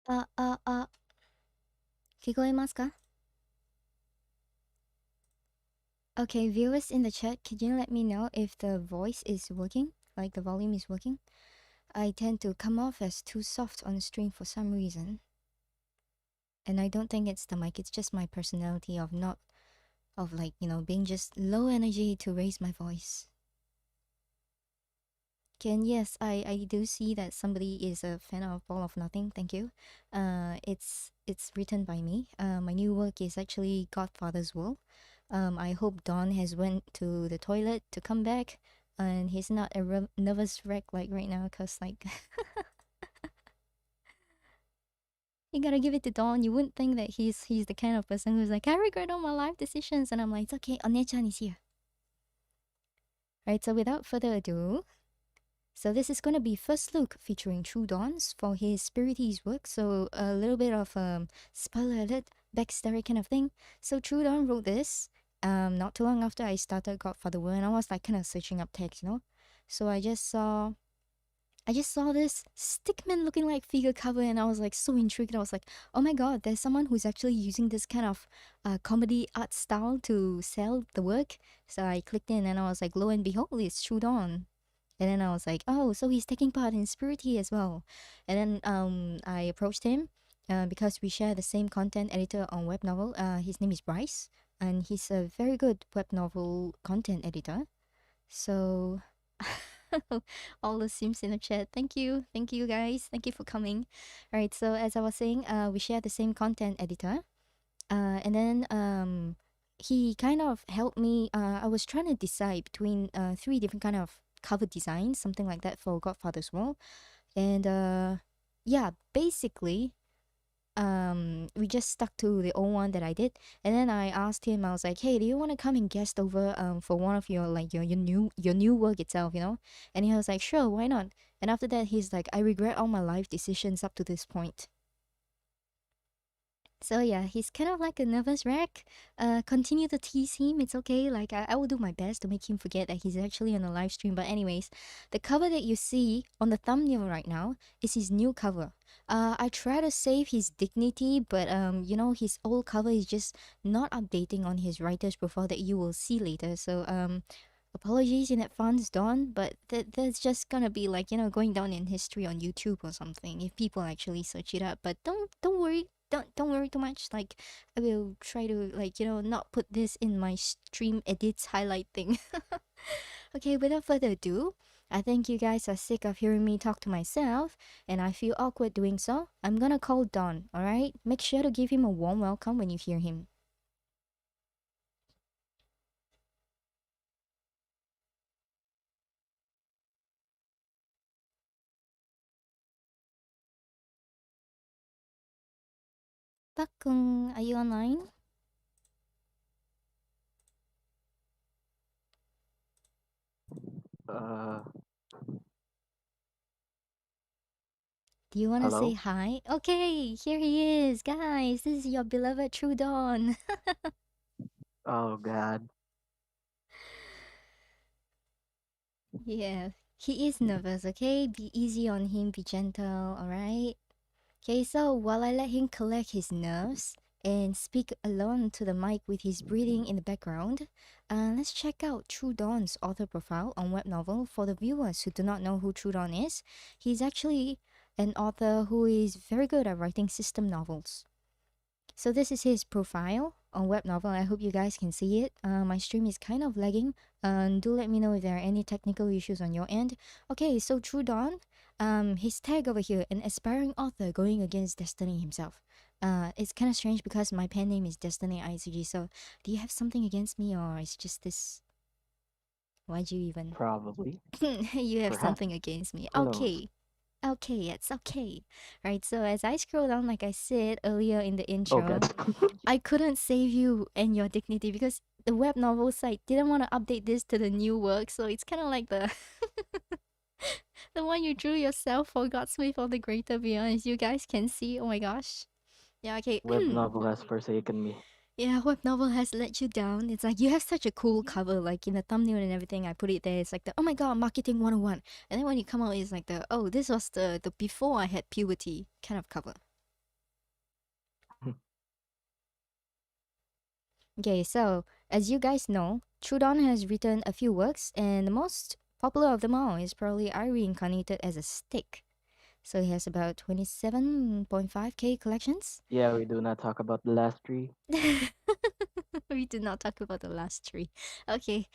聞こえますか? Okay, viewers in the chat, could you let me know if the voice is working? Like the volume is working? I tend to come off as too soft on stream for some reason. And I don't think it's the mic, it's just my personality of not, of like, you know, being just low energy to raise my voice. Ken, yes, I do see that somebody is a fan of Ball of Nothing, thank you. It's written by me. My new work is actually Godfather's Will. I hope Don has went to the toilet to come back, and he's not a nervous wreck like right now, cause like you gotta give it to Don. You wouldn't think that he's the kind of person who's like, I regret all my life decisions, and I'm like, it's okay, One-chan is here. Right, so without further ado, so this is gonna be first look featuring TrueDawn's for his Spirities work. So a little bit of spoiler alert, backstory kind of thing. So TrueDawn wrote this not too long after I started Godfather Will, and I was like kind of searching up text, you know. So I just saw this stickman looking like figure cover, and I was like so intrigued. I was like, oh my god, there's someone who's actually using this kind of comedy art style to sell the work. So I clicked in, and I was like, lo and behold, it's TrueDawn. And then I was like, oh, so he's taking part in Spirity as well. And then I approached him because we share the same content editor on Webnovel. His name is Bryce, and he's a very good Webnovel content editor. So, all the sims in the chat, thank you guys, thank you for coming. All right, so as I was saying, we share the same content editor, and then he kind of helped me. I was trying to decide between 3 different kind of cover designs, something like that, for Godfather's Wall. And yeah, basically, we just stuck to the old one that I did. And then I asked him, I was like, hey, do you want to come and guest over for one of your like your new work itself, you know? And he was like, sure, why not? And after that, he's like, I regret all my life decisions up to this point. So yeah, he's kind of like a nervous wreck. Continue to tease him. It's okay. Like I will do my best to make him forget that he's actually on a live stream. But anyways, the cover that you see on the thumbnail right now is his new cover. I try to save his dignity, but you know, his old cover is just not updating on his writer's profile that you will see later. So apologies in advance, Don, but that's just gonna be like, you know, going down in history on YouTube or something if people actually search it up. But don't worry, don't worry too much. Like I will try to, like, you know, not put this in my stream edits highlight thing. Okay, without further ado, I think you guys are sick of hearing me talk to myself, and I feel awkward doing so. I'm gonna call Don, alright? Make sure to give him a warm welcome when you hear him. Pakkun, are you online? Do you want to say Hello? hi? Okay, here he is. Guys, this is your beloved TrueDawn. Oh god. Yeah, he is nervous, okay? Be easy on him, be gentle, alright? Okay, so while I let him collect his nerves and speak alone to the mic with his breathing in the background, let's check out TrueDawn's author profile on Webnovel. For the viewers who do not know who TrueDawn is, he's actually an author who is very good at writing system novels. So this is his profile on Webnovel. I hope you guys can see it. My stream is kind of lagging. Do let me know if there are any technical issues on your end. Okay, so TrueDawn, his tag over here, an aspiring author going against destiny himself. It's kind of strange because my pen name is Destiny Aitsuji. So do you have something against me, or is just this? Why'd you even? Probably. You have Perhaps. something against me. Who knows? Okay. Okay, it's okay. Right, so as I scroll down, like I said earlier in the Oh intro, god. I couldn't save you and your dignity because the web novel site didn't want to update this to the new work, so it's kind of like the the one you drew yourself for Godsmith or the Greater Beyond. As you guys can see, oh my gosh. Yeah, okay. Webnovel has forsaken me. Yeah, web novel has let you down. It's like you have such a cool cover, like in the thumbnail and everything. I put it there. It's like the, oh my god, marketing 101. And then when you come out, it's like the, oh, this was the before I had puberty kind of cover. Okay, so as you guys know, TrueDawn has written a few works, and the most popular of them all is probably I reincarnated as a stick. So he has about 27.5k collections. Yeah, we do not talk about the last three. We do not talk about the last three. Okay,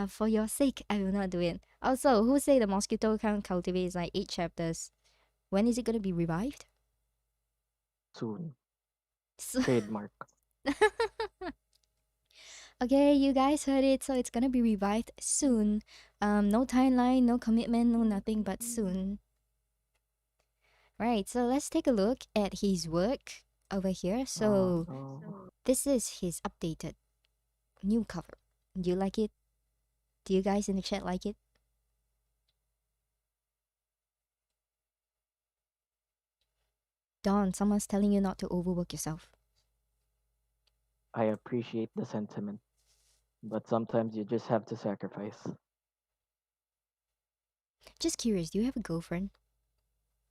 for your sake, I will not do it. Also, who say the mosquito can cultivate like 8 chapters? When is it gonna be revived? Soon. So, Trademark. okay, you guys heard it. So it's gonna be revived soon. No timeline, no commitment, no nothing, but soon. Right. So let's take a look at his work over here. Oh So no. this is his updated new cover. Do you like it? Do you guys in the chat like it? Dawn, someone's telling you not to overwork yourself. I appreciate the sentiment, but sometimes you just have to sacrifice. Just curious, do you have a girlfriend?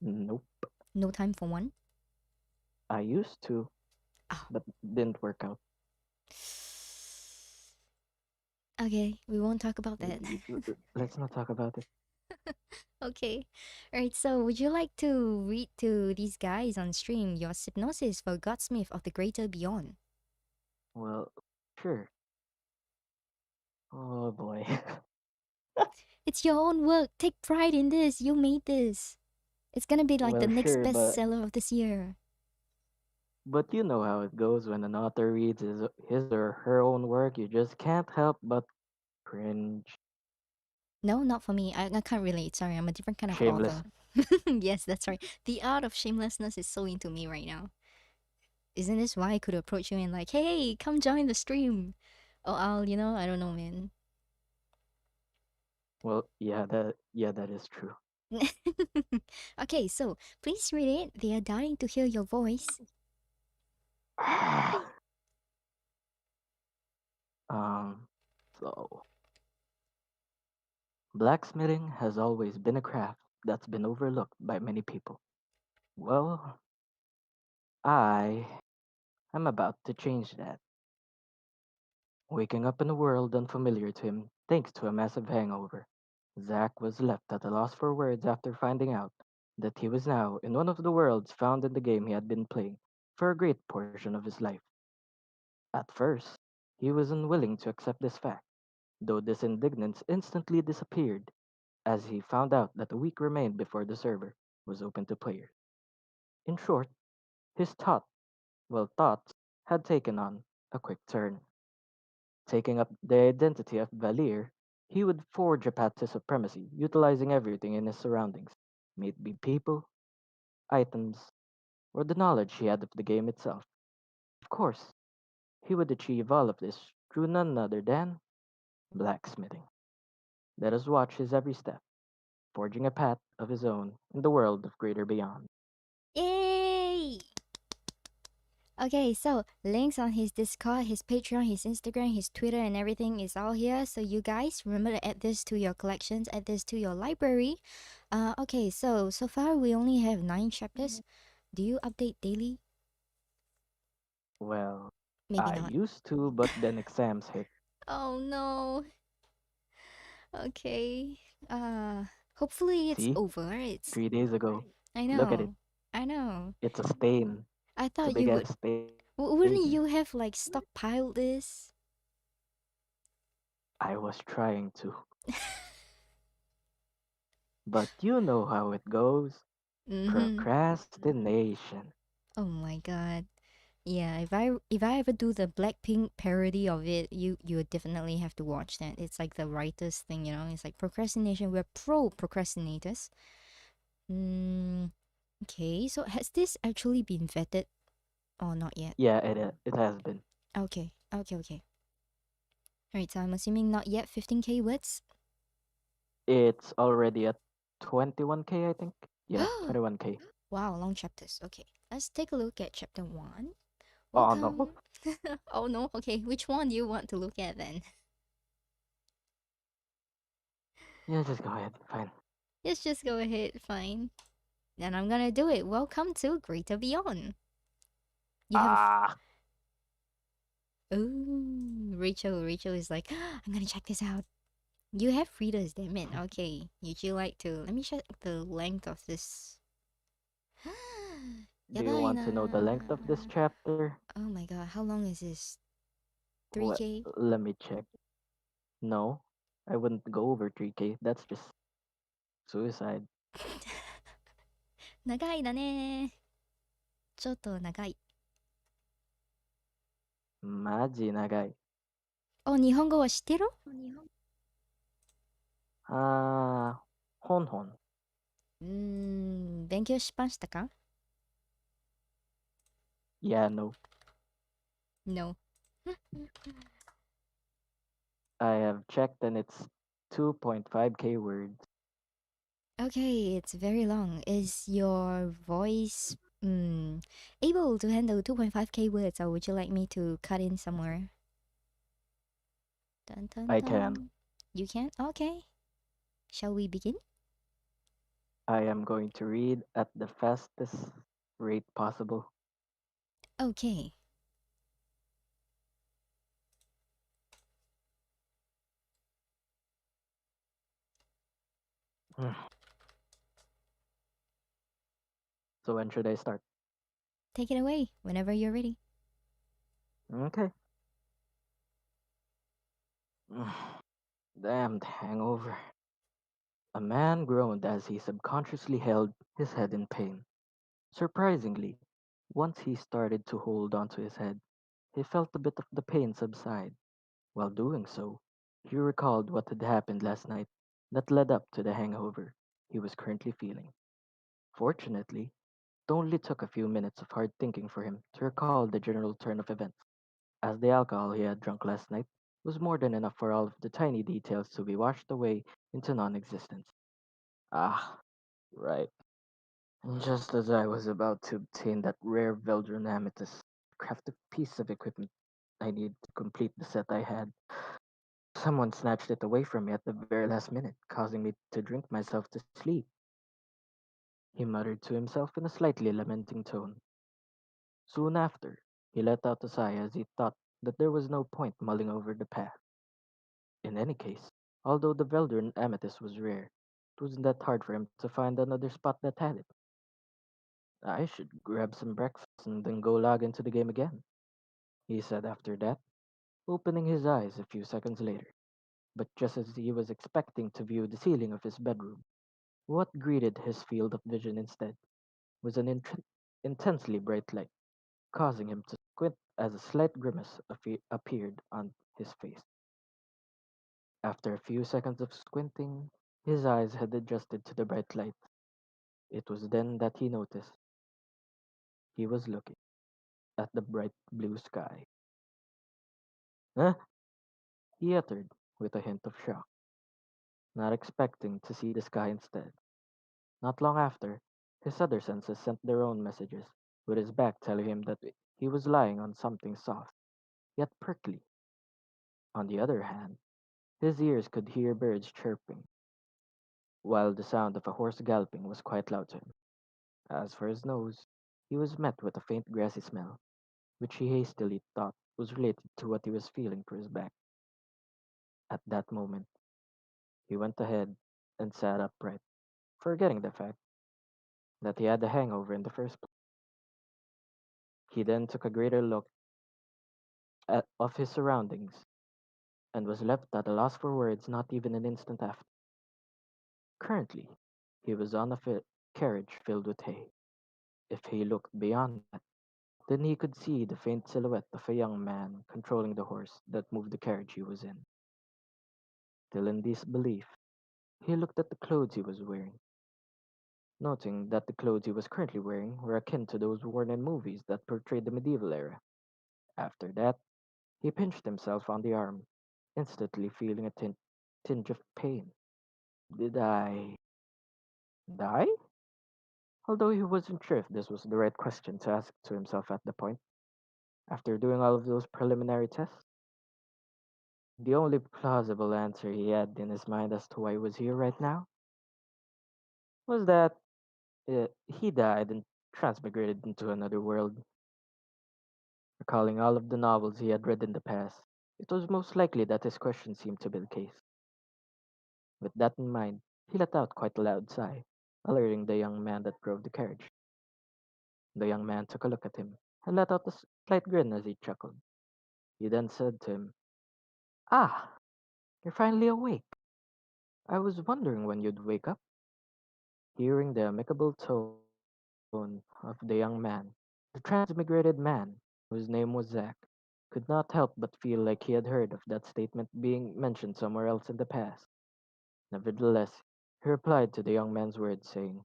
Nope. No time for one? I used to, Oh. but didn't work out. Okay, we won't talk about that. Let's not talk about it. Okay. Alright, so would you like to read to these guys on stream your hypnosis for Godsmith of the Greater Beyond? Well, sure. Oh boy. It's your own work. Take pride in this. You made this. It's gonna be like the Well, next sure, bestseller of this year. but you know how it goes when an author reads his or her own work. You just can't help but cringe. No, not for me. I can't relate. Sorry, I'm a different kind of Shameless. author. Yes, that's right. The art of shamelessness is so into me right now. Isn't this why I could approach you and like, hey, come join the stream? Oh, I don't know, man. Well, that is true. Okay, so please read it. They are dying to hear your voice. um, so blacksmithing has always been a craft that's been overlooked by many people. Well, I am about to change that. Waking up in a world unfamiliar to him thanks to a massive hangover, Zack was left at a loss for words after finding out that he was now in one of the worlds found in the game he had been playing for a great portion of his life. At first, he was unwilling to accept this fact, though this indignance instantly disappeared as he found out that a week remained before the server was open to players. In short, his thoughts had taken on a quick turn. Taking up the identity of Valir, he would forge a path to supremacy, utilizing everything in his surroundings, may it be people, items, or the knowledge he had of the game itself. Of course, he would achieve all of this through none other than blacksmithing. Let us watch his every step, forging a path of his own in the world of greater beyond. Yay! Okay, so links on his Discord, his Patreon, his Instagram, his Twitter, and everything is all here. So you guys remember to add this to your collections, add this to your library. Okay, so far we only have 9 chapters. Do you update daily? Well, Maybe I not. used to, but then exams hit. Oh no. Okay. Hopefully it's See, over. It's 3 days ago. I Look at it. know. I know. It's a stain. I It's a thought big you ass would. stain. Wouldn't you have like stockpiled this? I was trying to. But you know how it goes. Mm-hmm. Procrastination. Oh my god. Yeah, if I ever do the Blackpink parody of it, you would definitely have to watch that. It's like the writers thing, It's like procrastination. We're pro procrastinators. Mm, okay, so has this actually been vetted or not yet? Yeah, it has been. Okay, okay, okay. Alright, so I'm assuming not yet 15k words. It's already at 21k, I think. Yeah, 21k. Wow, long chapters. Okay, let's take a look at chapter 1. Oh no. Welcome. Oh no, okay, which one do you want to look at then? Yeah, just go ahead. Fine. Let's just go ahead, fine. Then I'm gonna do it. Welcome to Greater Beyond. You have. Ah, Oh. Rachel is like, I'm gonna check this out. You have readers, damn it. Okay, would you like to? Let me check the length of this. Do you Yabai want to know the length of this na. chapter? Oh my god, how long is this? Well, 3K? let me check. No, I wouldn't go over 3K. That's just suicide. 長いだね。ちょっと長い。Maji nagai. お、日本語は知ってる？ Ah, hon. 勉強しましたか？ Yeah, no. No. I have checked and it's 2.5k words. Okay, it's very long. Is your voice able to handle 2.5k words, or would you like me to cut in somewhere? Dun dun I can. dun. You can? Okay. Shall we begin? I am going to read at the fastest rate possible. Okay. So when should I start? Take it away whenever you're ready. Okay. Damned hangover. A man groaned as he subconsciously held his head in pain. Surprisingly, once he started to hold onto his head, he felt a bit of the pain subside. While doing so, he recalled what had happened last night that led up to the hangover he was currently feeling. Fortunately, it only took a few minutes of hard thinking for him to recall the general turn of events, as the alcohol he had drunk last night was more than enough for all of the tiny details to be washed away into non existence. Ah, right. And just as I was about to obtain that rare Veldran amethyst, to craft a piece of equipment I needed to complete the set I had, someone snatched it away from me at the very last minute, causing me to drink myself to sleep. He muttered to himself in a slightly lamenting tone. Soon after, he let out a sigh as he thought that there was no point mulling over the past. In any case, although the Veldran amethyst was rare, it wasn't that hard for him to find another spot that had it. I should grab some breakfast and then go log into the game again, he said after that, opening his eyes a few seconds later. But just as he was expecting to view the ceiling of his bedroom, what greeted his field of vision instead was an intensely bright light, causing him to squint as a slight grimace appeared on his face. After a few seconds of squinting, his eyes had adjusted to the bright light. It was then that he noticed he was looking at the bright blue sky. Huh? He uttered with a hint of shock, not expecting to see the sky instead. Not long after, his other senses sent their own messages, with his back telling him that he was lying on something soft, yet prickly. On the other hand, his ears could hear birds chirping, while the sound of a horse galloping was quite loud to him. As for his nose, he was met with a faint grassy smell, which he hastily thought was related to what he was feeling for his back. At that moment, he went ahead and sat upright, forgetting the fact that he had a hangover in the first place. He then took a greater look of his surroundings and was left at a loss for words not even an instant after. Currently, he was on a carriage filled with hay. If he looked beyond that, then he could see the faint silhouette of a young man controlling the horse that moved the carriage he was in. Still in disbelief, he looked at the clothes he was wearing, noting that the clothes he was currently wearing were akin to those worn in movies that portrayed the medieval era. After that, he pinched himself on the arm, instantly feeling a tinge of pain. Did I die? Although he wasn't sure if this was the right question to ask to himself at the point, after doing all of those preliminary tests, the only plausible answer he had in his mind as to why he was here right now was that he died and transmigrated into another world. Recalling all of the novels he had read in the past, It was most likely that his question seemed to be the case. With that in mind, he let out quite a loud sigh, alerting the young man that drove the carriage. The young man took a look at him and let out a slight grin as he chuckled. He then said to him, "Ah, you're finally awake. I was wondering when you'd wake up." Hearing the amicable tone of the young man, the transmigrated man, whose name was Zack, could not help but feel like he had heard of that statement being mentioned somewhere else in the past. Nevertheless, he replied to the young man's words, saying,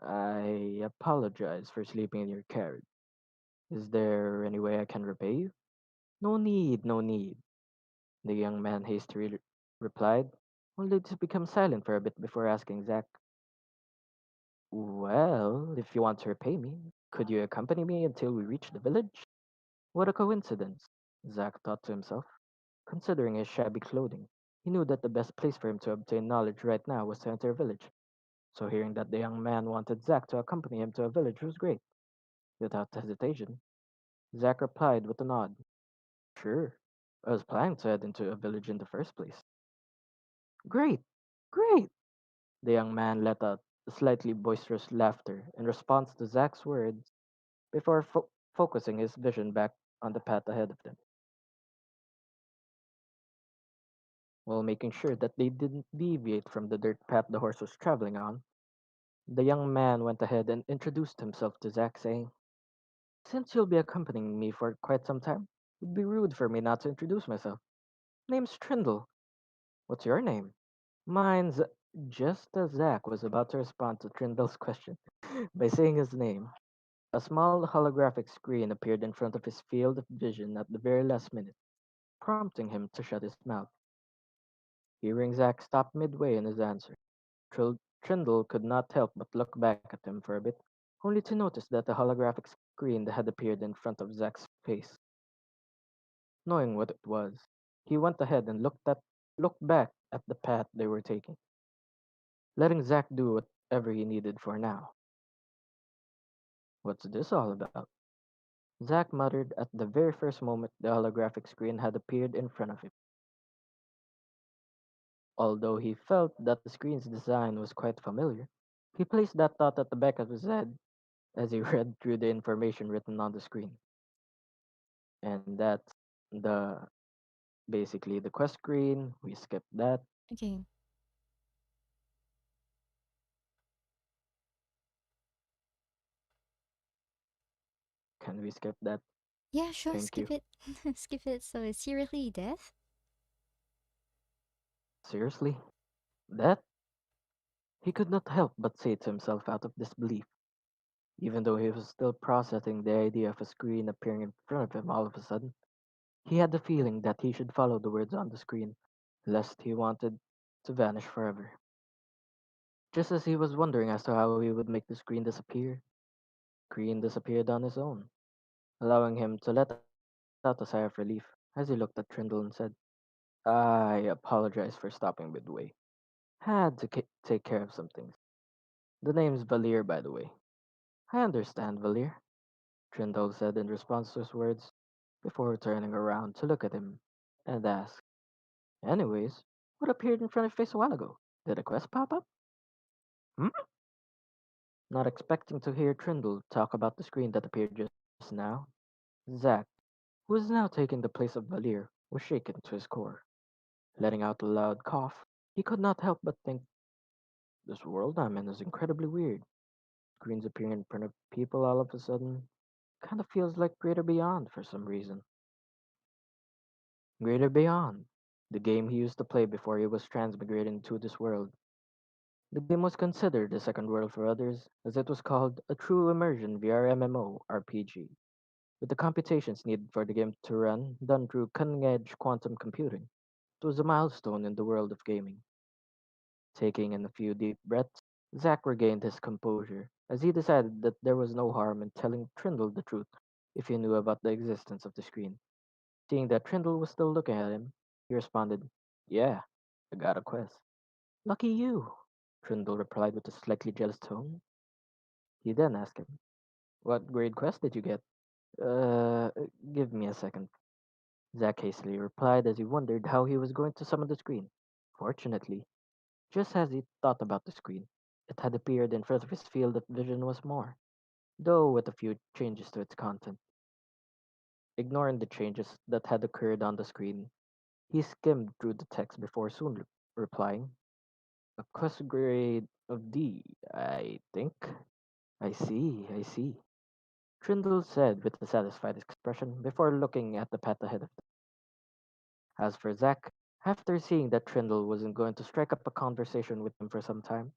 "I apologize for sleeping in your carriage. Is there any way I can repay you?" "No need, no need," the young man hastily replied, only to become silent for a bit before asking Zack, "Well, if you want to repay me, could you accompany me until we reach the village?" What a coincidence, Zack thought to himself. Considering his shabby clothing, he knew that the best place for him to obtain knowledge right now was to enter a village. So hearing that the young man wanted Zack to accompany him to a village was great. Without hesitation, Zack replied with a nod. "Sure. I was planning to head into a village in the first place." "Great! Great!" The young man let out a slightly boisterous laughter in response to Zack's words before focusing his vision back on the path ahead of them, while making sure that they didn't deviate from the dirt path the horse was traveling on. The young man went ahead and introduced himself to Zack, saying, "Since you'll be accompanying me for quite some time, it'd be rude for me not to introduce myself. Name's Trindle. What's your name?" "Mine's—" Just as Zack was about to respond to Trindle's question by saying his name, a small holographic screen appeared in front of his field of vision at the very last minute, prompting him to shut his mouth. Hearing Zack stop midway in his answer, Trindle could not help but look back at him for a bit, only to notice that a holographic screen had appeared in front of Zack's face. Knowing what it was, he went ahead and looked back at the path they were taking, letting Zack do whatever he needed for now. "What's this all about?" Zack muttered at the very first moment the holographic screen had appeared in front of him, although he felt that the screen's design was quite familiar. He placed that thought at the back of his head as he read through the information written on the screen. And that's the basically the quest screen. We skipped that. Okay. Can we skip that? Yeah, sure, Thank you. skip it. Skip it. So is he really deaf? Seriously? That? He could not help but say to himself out of disbelief, even though he was still processing the idea of a screen appearing in front of him all of a sudden. He had the feeling that he should follow the words on the screen, lest he wanted to vanish forever. Just as he was wondering as to how he would make the screen disappear, screen disappeared on his own, allowing him to let out a sigh of relief as he looked at Trindle and said, "I apologize for stopping midway. Had to take care of some things. The name's Valir, by the way." "I understand, Valir," Trindle said in response to his words, before turning around to look at him and ask, "Anyways, what appeared in front of your face a while ago? Did a quest pop up?" "Hmm?" Not expecting to hear Trindle talk about the screen that appeared just now, Zack, who was now taking the place of Valir, was shaken to his core. Letting out a loud cough, he could not help but think, "This world I'm in is incredibly weird. Screens appearing in front of people all of a sudden kind of feels like Greater Beyond for some reason." Greater Beyond, the game he used to play before he was transmigrated into this world. The game was considered a second world for others, as it was called a true immersion VR MMO RPG, with the computations needed for the game to run done through cutting edge quantum computing. It was a milestone in the world of gaming. Taking in a few deep breaths, Zack regained his composure, as he decided that there was no harm in telling Trindle the truth if he knew about the existence of the screen. Seeing that Trindle was still looking at him, he responded, "Yeah, I got a quest." "Lucky you," Trindle replied with a slightly jealous tone. He then asked him, "What grade quest did you get?" Uh, give me a second." Zack hastily replied as he wondered how he was going to summon the screen. Fortunately, just as he thought about the screen, it had appeared in front of his field of vision once more, though with a few changes to its content. Ignoring the changes that had occurred on the screen, he skimmed through the text before soon replying, "A quest grade of D, I think." I see," Trindle said with a satisfied expression before looking at the path ahead of them. As for Zack, after seeing that Trindle wasn't going to strike up a conversation with him for some time,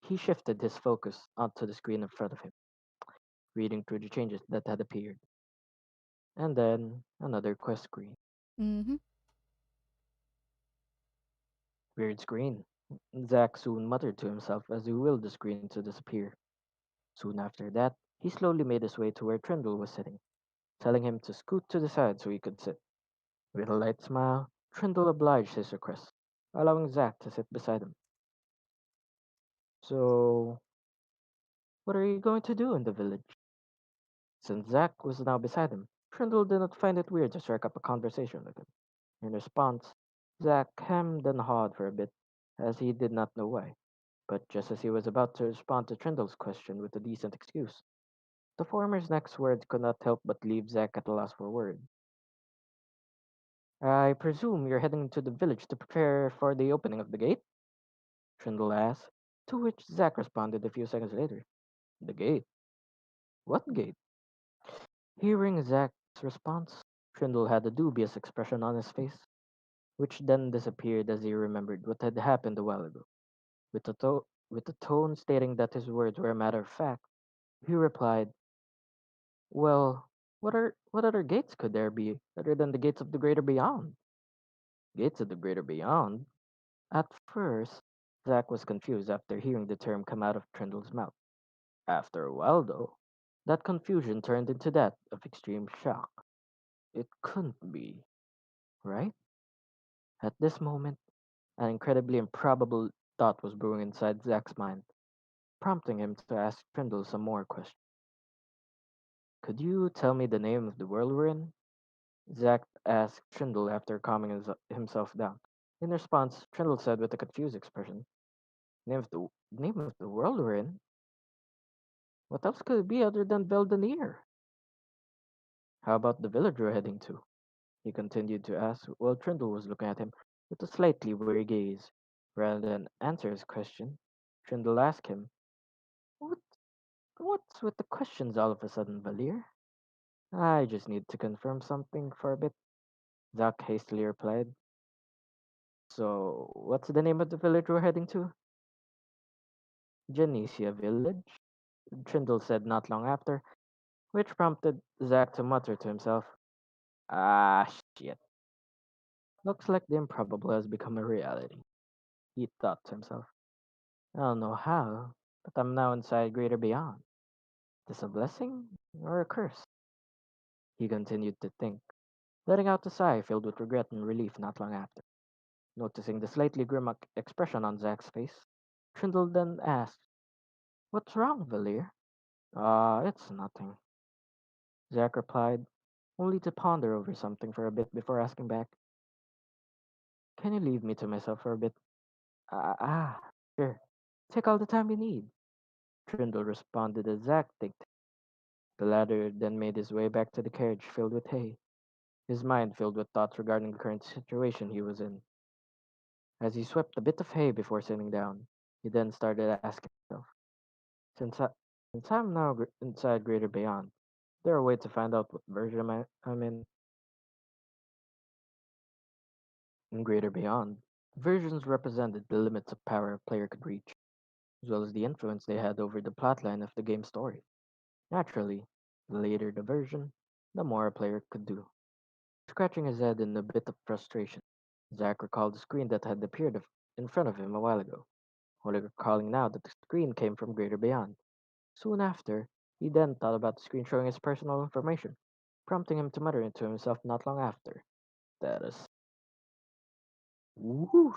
he shifted his focus onto the screen in front of him, reading through the changes that had appeared. And then another quest screen. Mm-hmm. Weird screen. Zack soon muttered to himself as he willed the screen to disappear. Soon after that, he slowly made his way to where Trindle was sitting, telling him to scoot to the side so he could sit. With a light smile, Trindle obliged his request, allowing Zack to sit beside him. "So, what are you going to do in the village?" Since Zack was now beside him, Trindle did not find it weird to strike up a conversation with him. In response, Zack hemmed and hawed for a bit, as he did not know why. But just as he was about to respond to Trindle's question with a decent excuse, the former's next words could not help but leave Zack at a loss for words. "I presume you're heading to the village to prepare for the opening of the gate?" Trindle asked, to which Zack responded a few seconds later. "The gate? What gate?" Hearing Zack's response, Trindle had a dubious expression on his face, which then disappeared as he remembered what had happened a while ago. With a tone stating that his words were a matter of fact, he replied, "Well, what other gates could there be other than the gates of the greater beyond?" "Gates of the greater beyond?" At first, Zack was confused after hearing the term come out of Trindle's mouth. After a while, though, that confusion turned into that of extreme shock. It couldn't be, right? At this moment, an incredibly improbable thought was brewing inside Zack's mind, prompting him to ask Trindle some more questions. "Could you tell me the name of the world we're in?" Zack asked Trindle after calming himself down. In response, Trindle said with a confused expression, Name of the world we're in? What else could it be other than Beldenir?" "How about the village we're heading to?" he continued to ask while Trindle was looking at him with a slightly weary gaze. Rather than answer his question, Trindle asked him, "What, what's with the questions all of a sudden, Valir?" "I just need to confirm something for a bit," Zack hastily replied. "So, what's the name of the village we're heading to?" "Genesia Village," Trindle said not long after, which prompted Zack to mutter to himself, "Ah, shit. Looks like the improbable has become a reality," he thought to himself. "I don't know how, but I'm now inside Greater Beyond. Is this a blessing or a curse?" He continued to think, letting out a sigh filled with regret and relief not long after. Noticing the slightly grim expression on Zack's face, Trindle then asked, "What's wrong, Valir?" It's nothing," Zack replied, only to ponder over something for a bit before asking back, "Can you leave me to myself for a bit?" Sure. Take all the time you need," Trindle responded as Zack thanked. The latter then made his way back to the carriage filled with hay, his mind filled with thoughts regarding the current situation he was in. As he swept a bit of hay before sitting down, he then started asking himself, since, I, since I'm now inside Greater Beyond, is there a way to find out what version I'm in Greater Beyond? Versions represented the limits of power a player could reach, as well as the influence they had over the plotline of the game's story. Naturally, the later the version, the more a player could do. Scratching his head in a bit of frustration, Zack recalled the screen that had appeared in front of him a while ago, only recalling now that the screen came from Greater Beyond. Soon after, he then thought about the screen showing his personal information, prompting him to mutter to himself not long after. Status. Whoosh!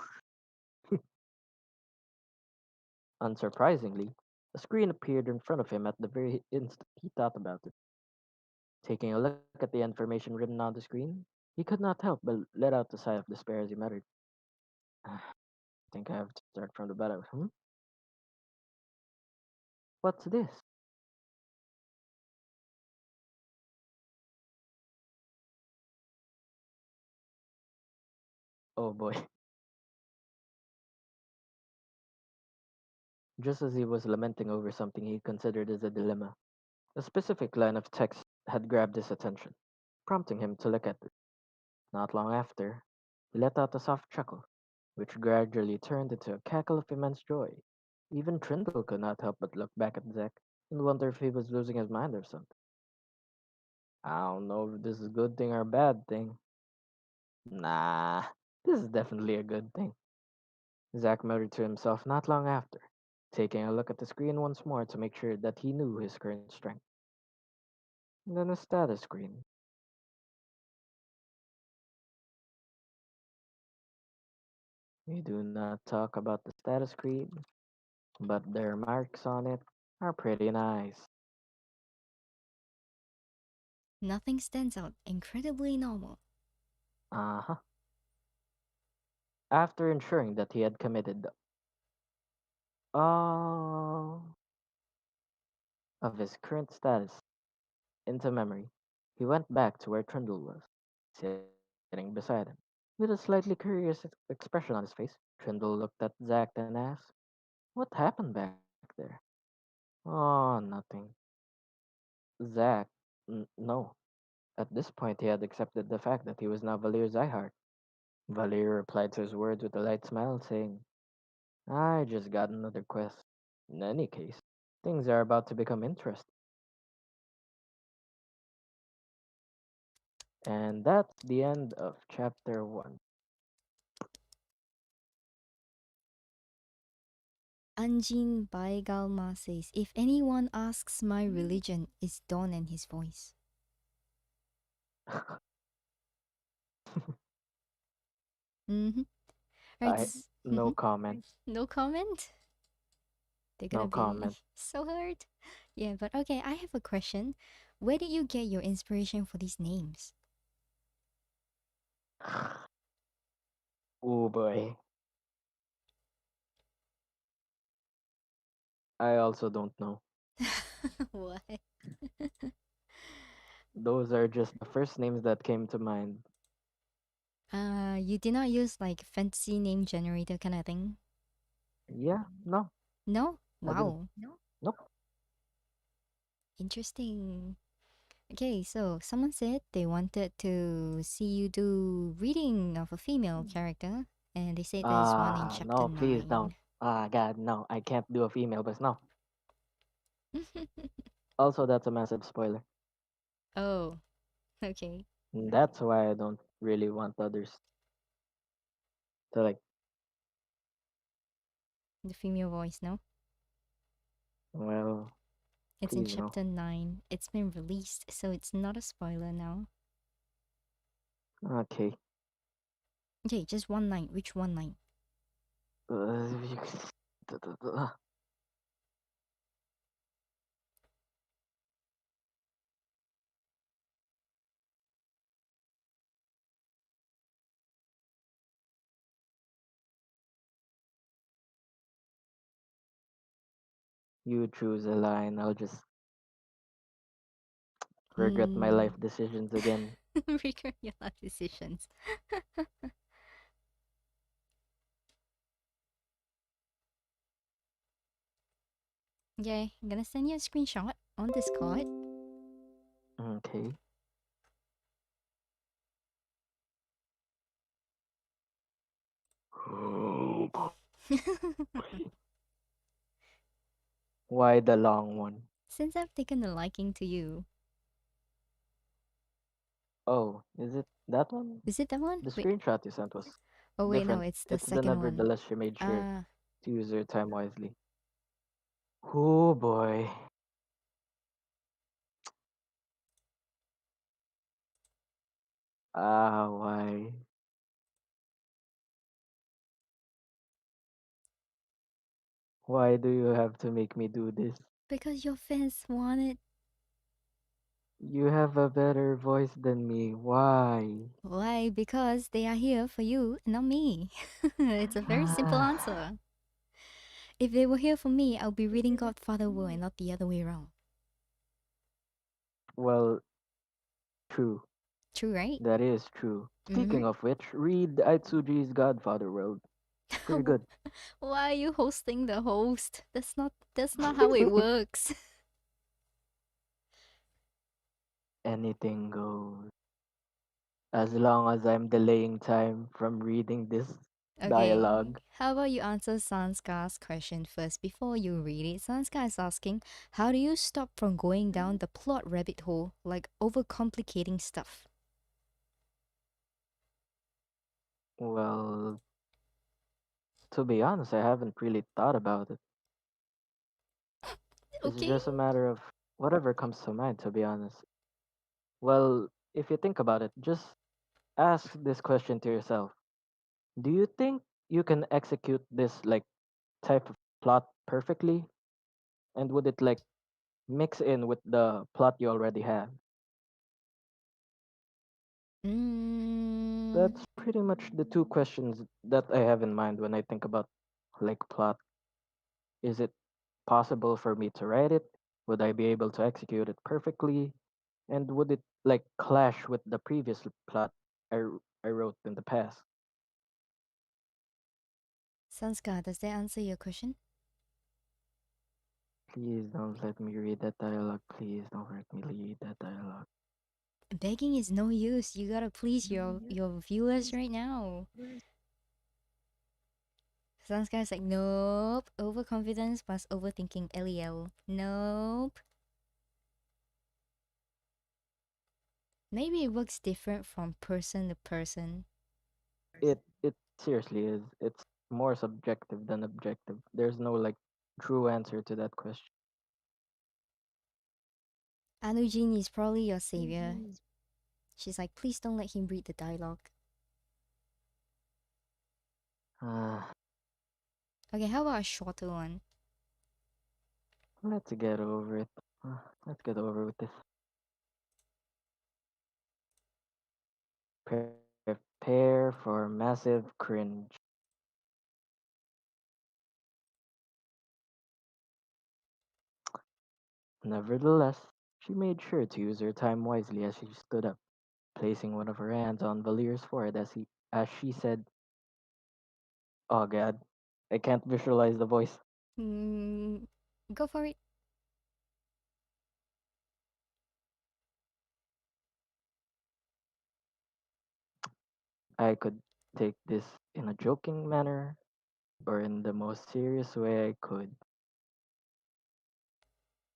Unsurprisingly, a screen appeared in front of him at the very instant he thought about it. Taking a look at the information written on the screen, He could not help but let out a sigh of despair as he muttered, "I think I have to start from the bottom. Hmm? What's this? Oh boy." Just as he was lamenting over something he considered as a dilemma, a specific line of text had grabbed his attention, prompting him to look at it. Not long after, he let out a soft chuckle, which gradually turned into a cackle of immense joy. Even Trindle could not help but look back at Zack and wonder if he was losing his mind or something. I don't know if this is a good thing or a bad thing. Nah, this is definitely a good thing, Zack muttered to himself not long after, taking a look at the screen once more to make sure that he knew his current strength. Then a status screen. We do not talk about the status screen, but their marks on it are pretty nice. Nothing stands out. Incredibly normal. Uh huh. After ensuring that he had committed all of his current status into memory, he went back to where Trundle was, sitting beside him. With a slightly curious expression on his face, Trindle looked at Zack and asked, "What happened back there?" "Oh, nothing." Zack, no. At this point, he had accepted the fact that he was now Valir's iHeart. Valir replied to his words with a light smile, saying, "I just got another quest. In any case, things are about to become interesting." And that's the end of chapter 1. Anjin Baigalma says, if anyone asks my religion, it's Dawn and his voice. Mm-hmm. Right. I no Mm-hmm. comment. No comment? They're No gonna be comment. so hurt. Yeah, but okay, I have a question. Where did you get your inspiration for these names? Oh boy. I also don't know. Why? Those are just the first names that came to mind. You did not use like fantasy name generator kind of thing? Yeah, no, No? I didn't. Wow. Nope. Interesting. Okay, so someone said they wanted to see you do reading of a female character, and they said there's one in chapter No, please don't. 9. God, no, I can't do a female, but no. Also, that's a massive spoiler. Oh, okay. That's why I don't really want others to like, The female voice, no? well, It's in please no. chapter 9. It's been released, so it's not a spoiler now. Okay. Okay, just one line. Which one line? You choose a line. I'll just regret my Hmm. life decisions again. Regret your life decisions. Okay, I'm gonna send you a screenshot on Discord. Okay. Oh boy. Why the long one? Since I've taken a liking to you. Oh, is it that one? Is it that one? The Wait. screenshot you sent was Oh, wait, no, different. it's the It's the second one. nevertheless she made sure Ah, to use her time wisely. Oh boy. Why? Why do you have to make me do this? because your fans want it. You have a better voice than me. Why? Why? Because they are here for you, not me. It's a very simple answer. If they were here for me, I'll be reading Godfather Wu and not the other way around. Well, true. True, right? That is true. Mm-hmm. Speaking of which, read Aitsuji's Godfather World. It's pretty good. Why are you hosting the host? That's not how it works. Anything goes. As long as I'm delaying time from reading this Okay, dialogue. how about you answer Sanskar's question first before you read it? Sanskar is asking, how do you stop from going down the plot rabbit hole, like overcomplicating stuff? Well, to be honest, I haven't really thought about it. It's Okay. just a matter of whatever comes to mind, to be honest. Well, if you think about it, just ask this question to yourself. Do you think you can execute this type of plot perfectly? And would it mix in with the plot you already have? Mm, That's pretty much the two questions that I have in mind when I think about plot. Is it possible for me to write it? Would I be able to execute it perfectly? And would it clash with the previous plot I wrote in the past? Sanskar, does that answer your question? Please don't let me read that dialogue. Please don't let me read that dialogue. Begging is no use. You gotta please your viewers right now. Sanskar's like, nope. Overconfidence plus overthinking. LEL. Nope. Maybe it works different from person to person. It seriously is. It's more subjective than objective. There's no true answer to that question. Anujin is probably your savior. She's like, please don't let him read the dialogue. Uh, Okay, how about a shorter one? let's get over it. Let's get over with this. Prepare for massive cringe. Nevertheless, she made sure to use her time wisely as she stood up, placing one of her hands on Valir's forehead as she said, "Oh God, I can't visualize the voice. Hmm, go for it. I could take this in a joking manner or in the most serious way I could.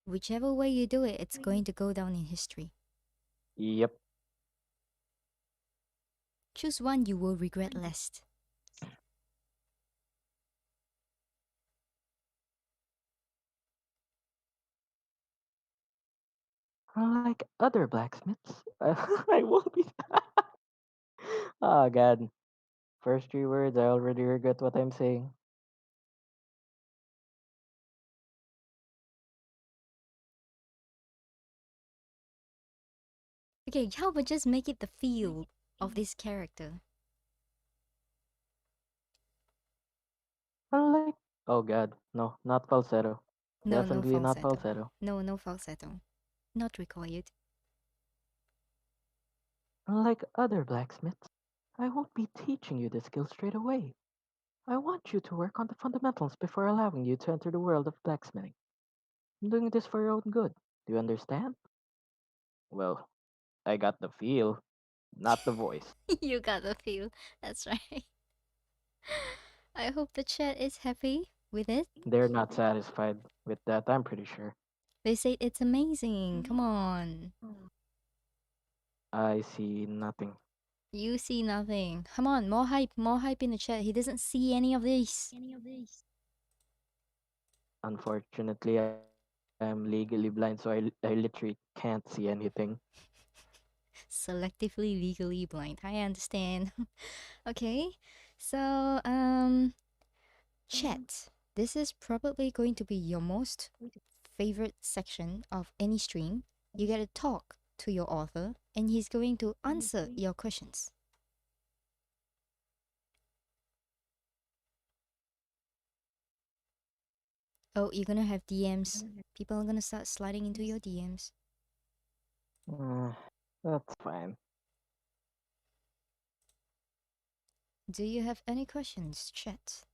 Whichever way you do it, it's going to go down in history. Yep, Choose one you will regret less. unlike other blacksmiths, I won't be. Oh God, first three words, I already regret what I'm saying. Okay, how about just make it the feel of this character? Unlike, oh God, no, not falsetto. No, no Definitely not falsetto. falsetto. No, no falsetto. Not required. Unlike other blacksmiths, I won't be teaching you the skill straight away. I want you to work on the fundamentals before allowing you to enter the world of blacksmithing. I'm doing this for your own good. Do you understand? Well, I got the feel, not the voice. You got the feel. That's right. I hope the chat is happy with it. They're not satisfied with that, I'm pretty sure. They say it's amazing. Come on. I see nothing. You see nothing. Come on, more hype in the chat. He doesn't see any of this. Unfortunately, I'm legally blind, so I literally can't see anything. Selectively legally blind. I understand. Okay. So, chat. This is probably going to be your most favorite section of any stream. You get to talk. to your author and he's going to answer your questions. Oh, you're gonna have DMs. People are gonna start sliding into your DMs. Uh, that's fine. Do you have any questions, chat?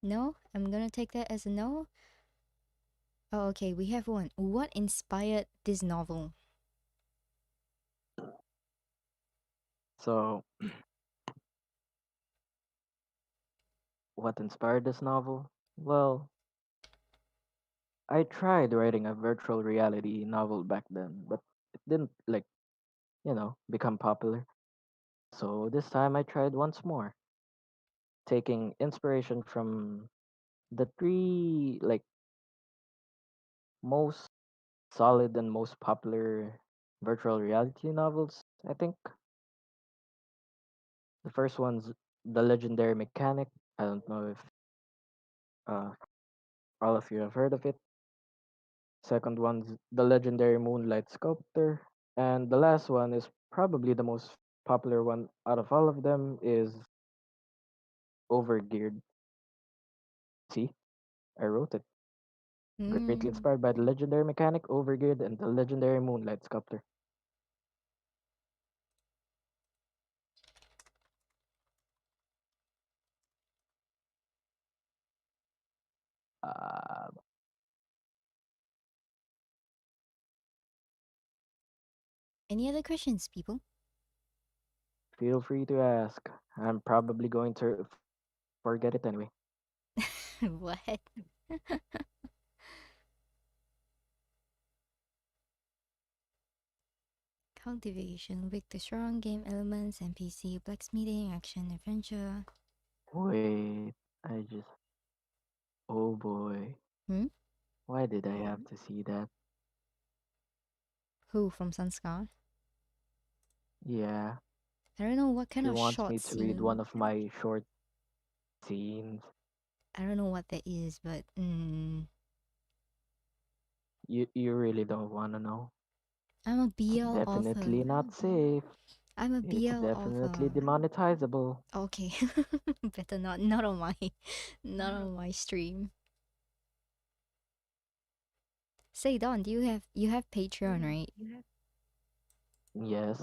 No? I'm gonna take that as a no. Oh, okay, we have one. What inspired this novel? So, what inspired this novel? Well, I tried writing a virtual reality novel back then, but it didn't, become popular. So this time I tried once more, taking inspiration from the three, most solid and most popular virtual reality novels, I think. The first one's The Legendary Mechanic. I don't know if uh, all of you have heard of it. Second one's The Legendary Moonlight Sculptor. And the last one is probably the most popular one out of all of them is Overgeared. See, I wrote it. Greatly Hmm. inspired by the legendary mechanic Overgeared and the legendary Moonlight Sculptor. Uh, Any other questions, people? Feel free to ask. I'm probably going to forget it anyway. What? Cultivation with the strong game elements, NPC, blacksmithing, action, adventure. Wait, I just. Oh boy. Hmm? Why did I have to see that? Who from Sunscar? Yeah, I don't know what kind she of wants short me to read one scene. of my short scenes. I don't know what that is, but You really don't want to know. I'm a It's BL author. definitely not safe. I'm a It's BL definitely author. demonetizable. Okay, better not on my, not on my stream. Say Don, do you have Patreon, right? Yes.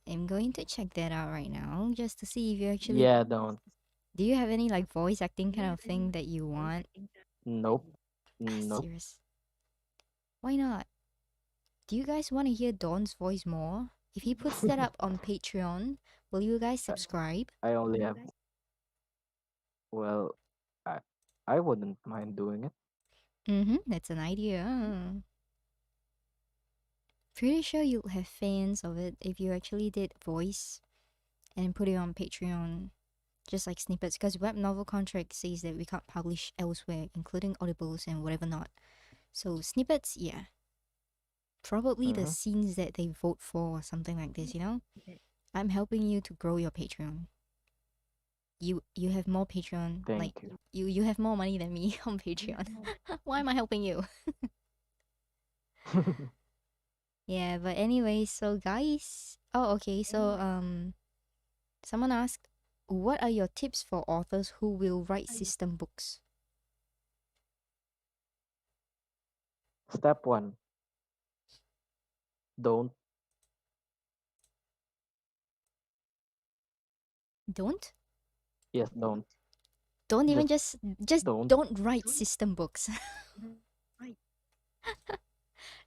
I'm going to check that out right now just to see if you actually. Yeah, don't. Do you have any like voice acting kind of thing that you want? Nope. Ah, Nope. serious. Why not? Do you guys want to hear Don's voice more? If he puts that up on Patreon, will you guys I subscribe? I only have. Well, I I wouldn't mind doing it. Mm-hmm, that's an idea. Pretty sure you'll have fans of it if you actually did voice and put it on Patreon, just like snippets, because web novel contract says that we can't publish elsewhere, including audibles and whatever not. So snippets, yeah. Probably the Mm-hmm. scenes that they vote for or something like this, you know? I'm helping you to grow your Patreon. You have more Patreon, like Thank you. you have more money than me on Patreon. Why am I helping you? Yeah, but anyway, so guys, oh okay, so someone asked, what are your tips for authors who will write system books? Step one. Don't. Don't? Yes, don't. Don't even Just just don't. don't write system books.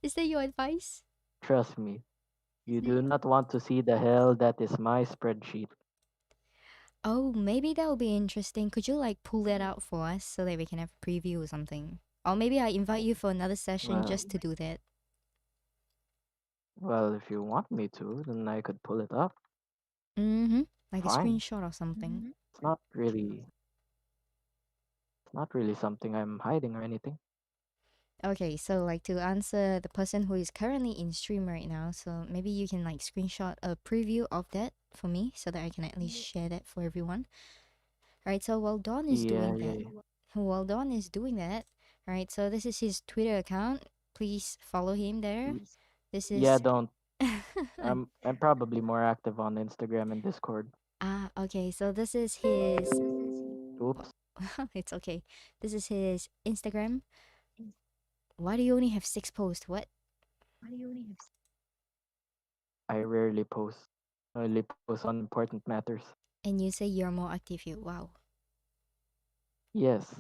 Is that your advice? Trust me. You do not want to see the hell that is my spreadsheet. Oh, maybe that will be interesting. Could you like pull that out for us so that we can have a preview or something? Or maybe I invite you for another session Well, just to do that. well, if you want me to, then I could pull it up. Mm-hmm. Like a Fine. screenshot or something. It's not really. It's not really something I'm hiding or anything. Okay, so like to answer the person who is currently in stream right now, so maybe you can like screenshot a preview of that for me so that I can at least share that for everyone. All right, so while Dawn is Yeah, doing yeah, that, yeah. while Dawn is doing that, all right, so this is his Twitter account. Please follow him there. Y- This Yeah, is don't. I'm probably more active on Instagram and Discord. okay, so this is his Oops. it's okay. This is his Instagram. Why do you only have 6 posts? What? I rarely post. I only post on important matters. And you say you're more active. You wow. Yes.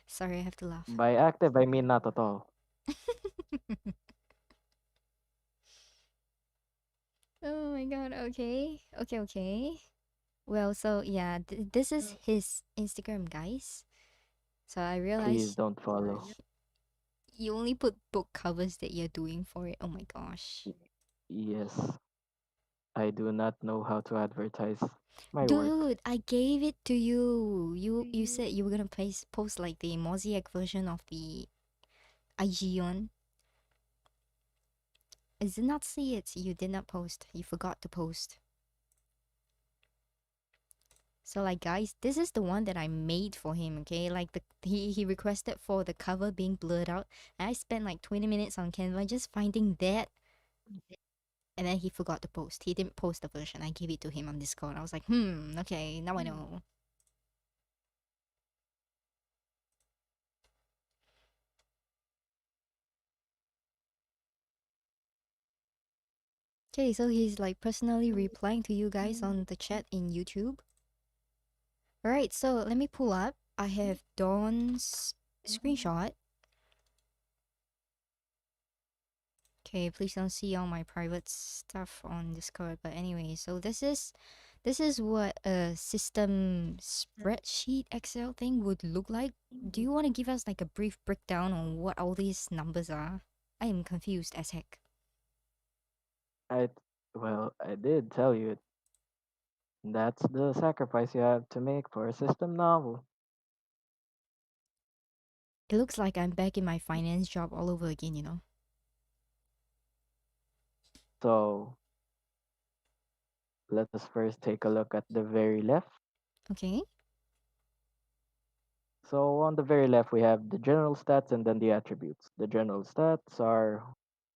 Sorry, I have to laugh. By active, I mean not at all. Oh my god. Okay. Okay. Okay. Well, so yeah, this is his Instagram, guys. So I Please realized don't follow. you only put book covers that you're doing for it. Oh my gosh. Yes. I do not know how to advertise my work. Dude, I gave it to you. You said you were gonna post like the mosaic version of the IG one. I did not see it. You did not post. You forgot to post. So like guys, this is the one that I made for him, okay? Like he requested for the cover being blurred out. And I spent like 20 minutes on Canva just finding that, and then he forgot to post. He didn't post the version. I gave it to him on Discord. I was like, okay, now I know. Okay, so he's like personally replying to you guys on the chat in YouTube. Alright, so let me pull up. I have Dawn's screenshot. Okay, please don't see all my private stuff on Discord. But anyway, so this is what a system spreadsheet Excel thing would look like. Do you want to give us like a brief breakdown on what all these numbers are? I am confused as heck. I well, I did tell you it. That's the sacrifice you have to make for a system novel. It looks like I'm back in my finance job all over again, you know? So let us first take a look at the very left. Okay. So on the very left, we have the general stats and then the attributes. The general stats are,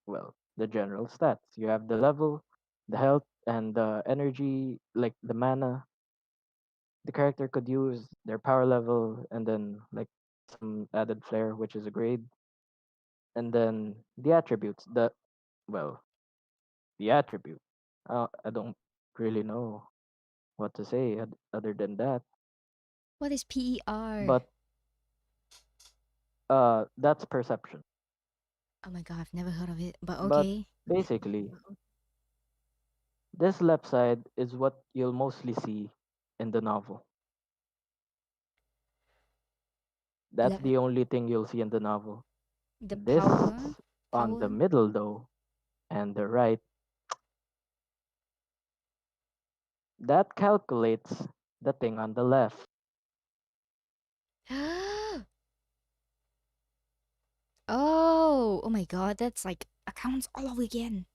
well, the general stats. You have the level, the health, and the energy, like the mana the character could use, their power level, and then like some added flair, which is a grade. And then the attributes. Well, the attribute. I don't really know what to say other than that. What is PER? But that's perception. Oh my god, I've never heard of it, but But okay. basically, this left side is what you'll mostly see in the novel. That's Le- the only thing you'll see in the novel. the This power? on the Power? middle, though, and the right, that calculates the thing on the left. Oh my god, that's like accounts all over again.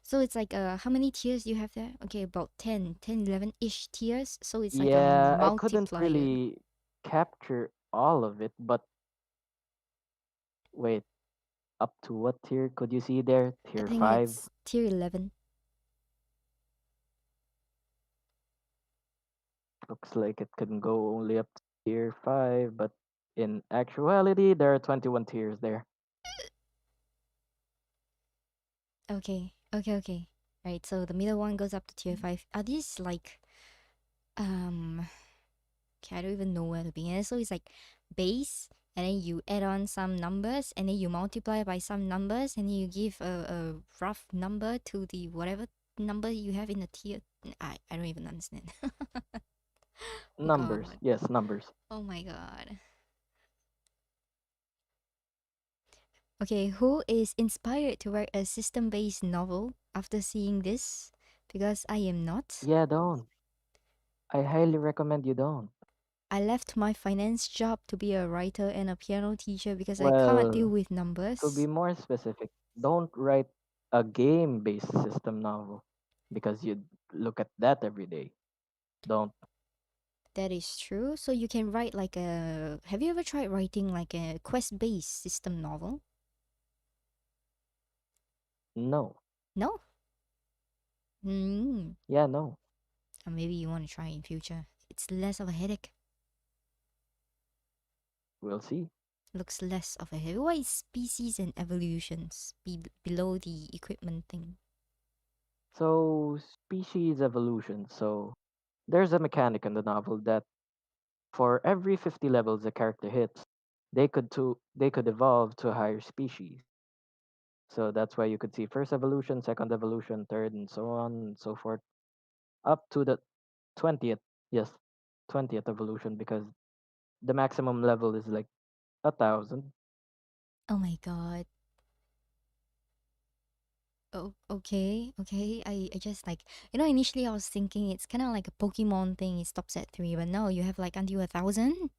So it's like how many tiers do you have there? Okay, about 11-ish tiers. So it's like a Yeah, I couldn't multiplier. really capture all of it, but wait, up to what tier could you see there? I Tier think 5? it's tier 11. Looks like it can go only up to tier 5, but in actuality, there are 21 tiers there. Okay, okay, okay. Right, so the middle one goes up to tier 5. Are these like um okay, I don't even know where to begin. So it's like base, and then you add on some numbers, and then you multiply by some numbers, and then you give a rough number to the whatever number you have in the tier. I don't even understand. Oh Numbers. god. Yes, numbers. Oh my god. Okay, who is inspired to write a system based novel after seeing this? Because I am not. Yeah, don't. I highly recommend you don't. I left my finance job to be a writer and a piano teacher because I can't deal Well, with to be numbers. more specific, don't write a game based system novel. because you look at that every day. Don't. That is true. So you can write like a. Have you ever tried writing like a quest-based system novel? No. No. Hmm. Yeah, no. Or maybe you want to try in future. It's less of a headache. We'll see. Looks less of a headache. Why is species and evolutions below the equipment thing? So, species evolution. So, there's a mechanic in the novel that for every 50 levels a character hits, they could evolve to a higher species. So that's why you could see first evolution, second evolution, third, and so on and so forth, up to the 20th. Yes, 20th evolution, because the maximum level is like 1,000. Oh my god. Oh, okay, okay. I just like initially I was thinking it's kind of like a Pokemon thing. It stops at 3, but no, you have like until 1,000.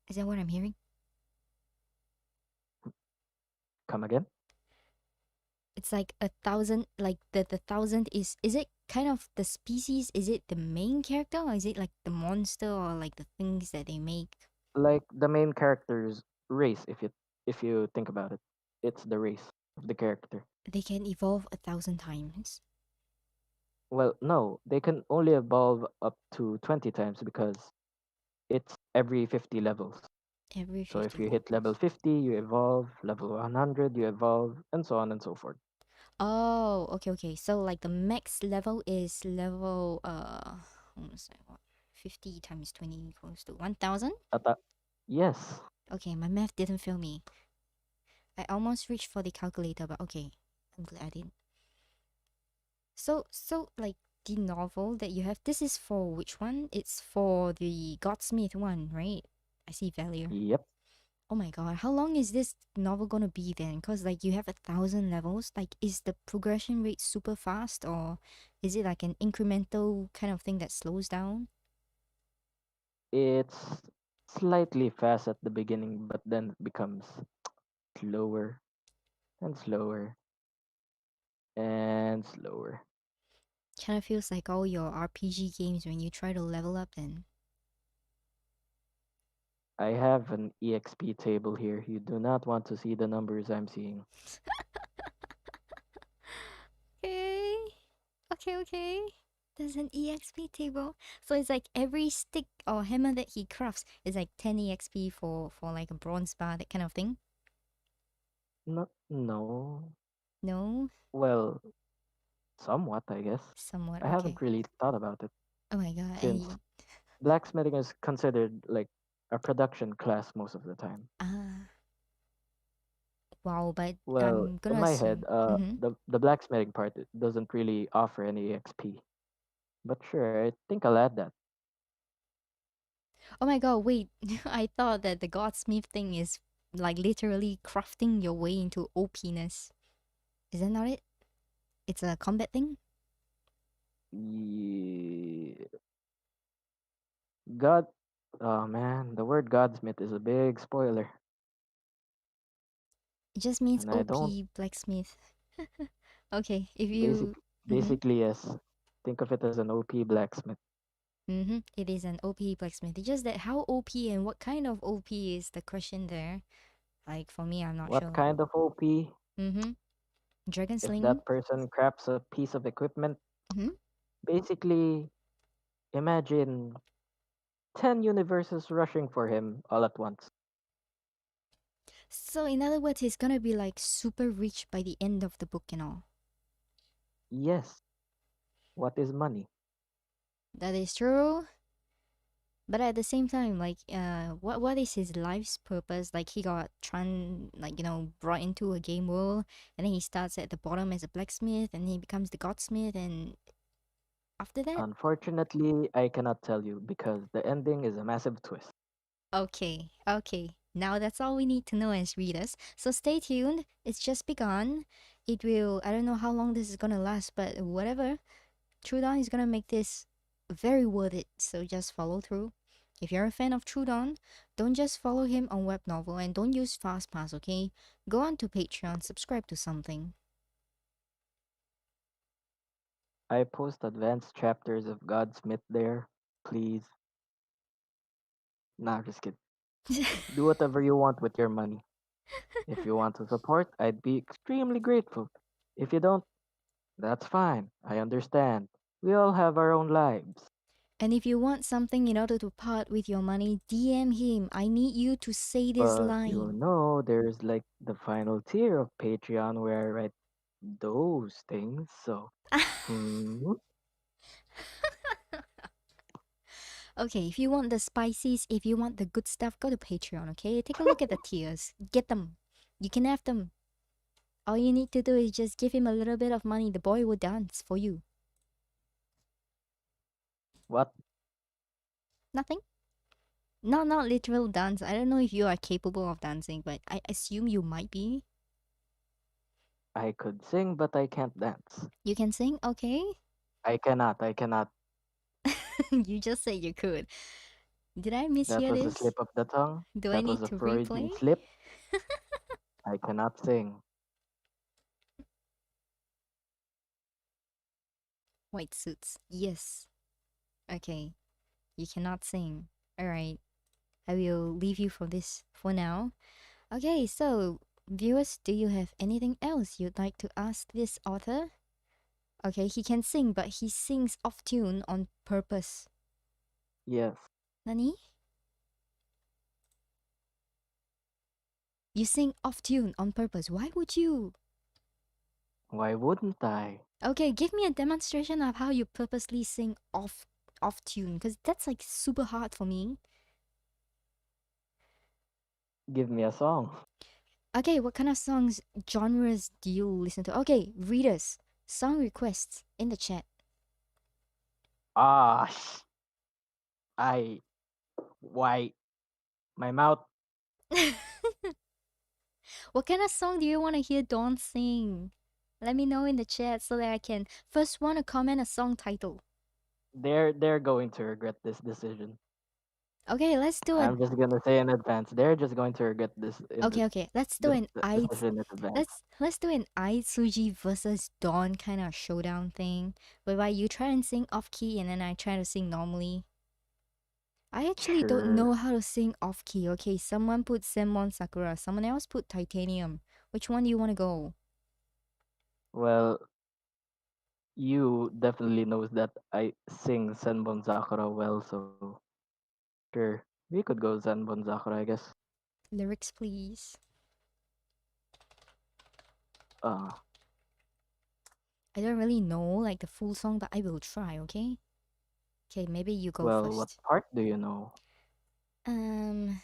Is that what I'm hearing? Come again? It's like 1,000. Like the 1,000 is it kind of the species? Is it the main character, or is it like the monster, or like the things that they make? Like the main character's race, if you think about it, it's the race of the character. They can evolve 1,000 times Well, no, they can only evolve up to 20 times because it's every 50 levels. every So if 50 you hit level levels. 50, you evolve, level 100, you evolve, and so on and so forth. Oh, okay, okay. So like the max level is level almost like what? 50 times 20 equals to 1,000? Ata- yes, Okay, my math didn't fail me. I almost reached for the calculator, but okay. I'm glad I didn't. So like the novel that you have, this is for which one? It's for the Godsmith one, right? I see value. yep. Oh my god, how long is this novel gonna be then? Cause like you have 1,000 levels. Like, is the progression rate super fast, or is it like an incremental kind of thing that slows down? It's slightly fast at the beginning, but then it becomes slower and slower and slower. Kind of feels like all your RPG games when you try to level up. Then I have an EXP table here. You do not want to see the numbers I'm seeing. okay, okay. There's an EXP table, so it's like every stick or hammer that he crafts is like 10 EXP for like a bronze bar, that kind of thing. No, no. No, Well, somewhat, I guess. somewhat I okay. haven't really thought about it Oh my god, since blacksmithing is considered like a production class most of the time. ah, wow. But Well, I'm in gonna my head, assume. Mm-hmm. the blacksmithing part doesn't really offer any XP. But sure, I think I'll add that. Oh my god, wait. I thought that the Godsmith thing is like literally crafting your way into OP-ness. Is that not it? It's a combat thing? Ye- God, oh man, the word Godsmith is a big spoiler, It just means and I don't OP blacksmith. Okay, if basic you. Mm-hmm. basically yes. Think of it as an OP blacksmith. Mm-hmm. It is an OP blacksmith. It's just that how OP and what kind of OP is the question there. Like for me, I'm not What sure. kind of OP? Mm-hmm. Dragon If sling. that person crafts a piece of equipment, Mm-hmm. basically imagine 10 universes rushing for him all at once. So in other words, he's gonna be like super rich by the end of the book and all. Yes, what is money? That is true. But at the same time, like, what is his life's purpose? Like, he got like brought into a game world, and then he starts at the bottom as a blacksmith, and he becomes the Godsmith, and after that, Unfortunately, I cannot tell you because the ending is a massive twist. okay, okay. Now that's all we need to know as readers. So stay tuned. It's just begun. It will. I don't know how long this is gonna last, but whatever. TrueDawn is gonna make this very worth it, so just follow through. If you're a fan of TrueDawn, don't just follow him on Webnovel and don't use FastPass, okay? Go on to Patreon, subscribe to something. I post advanced chapters of Godsmith there. Please. Nah, just kidding. Do whatever you want with your money. If you want to support, I'd be extremely grateful. If you don't, that's fine. I understand. We all have our own lives. And if you want something in order to part with your money, DM him. I need you to say this But you line. know, there's like the final tier of Patreon where I write those things. So, hmm, Okay, if you want the spices, if you want the good stuff, go to Patreon, okay? Take a look at the tiers. Get them. You can have them. All you need to do is just give him a little bit of money. The boy will dance for you. what? Nothing? Not literal dance. I don't know if you are capable of dancing, but I assume you might be. I could sing, but I can't dance. You can sing, okay? I cannot. You just said you could. Did I That mishear was a this? slip of the tongue. Do I That was need a to Freudian replay? slip. I cannot sing. White suits. Yes. Okay. You cannot sing. Alright. I will leave you for this for now. Okay, so viewers, do you have anything else you'd like to ask this author? Okay, he can sing, but he sings off tune on purpose. Yes. Nani? You sing off tune on purpose. Why would you? Why wouldn't I? Okay, give me a demonstration of how you purposely sing off tune, because that's like super hard for me. Give me a song. Okay, what kind of songs genres do you listen to? Okay, readers, song requests in the chat. Ah, I. Why? My mouth. What kind of song do you want to hear Dawn sing? Let me know in the chat so that I can first want to comment a song title. They're going to regret this decision. Okay, let's do I'm an just gonna say in advance. They're just going to regret this in okay. Let's do this an decision in advance. let's do an Aitsuji versus Dawn kind of showdown thing, whereby you try and sing off key and then I try to sing normally. I actually don't Sure. know how to sing off key. Okay, someone put Senmon Sakura, someone else put Titanium. Which one do you want to go? Well, you definitely knows that I sing Senbon Sakura well, so sure. We could go Senbon Sakura, I guess. Lyrics, please. Uh, I don't really know like the full song, but I will try. Okay. Okay, maybe you go well, what first. part do you know? Um,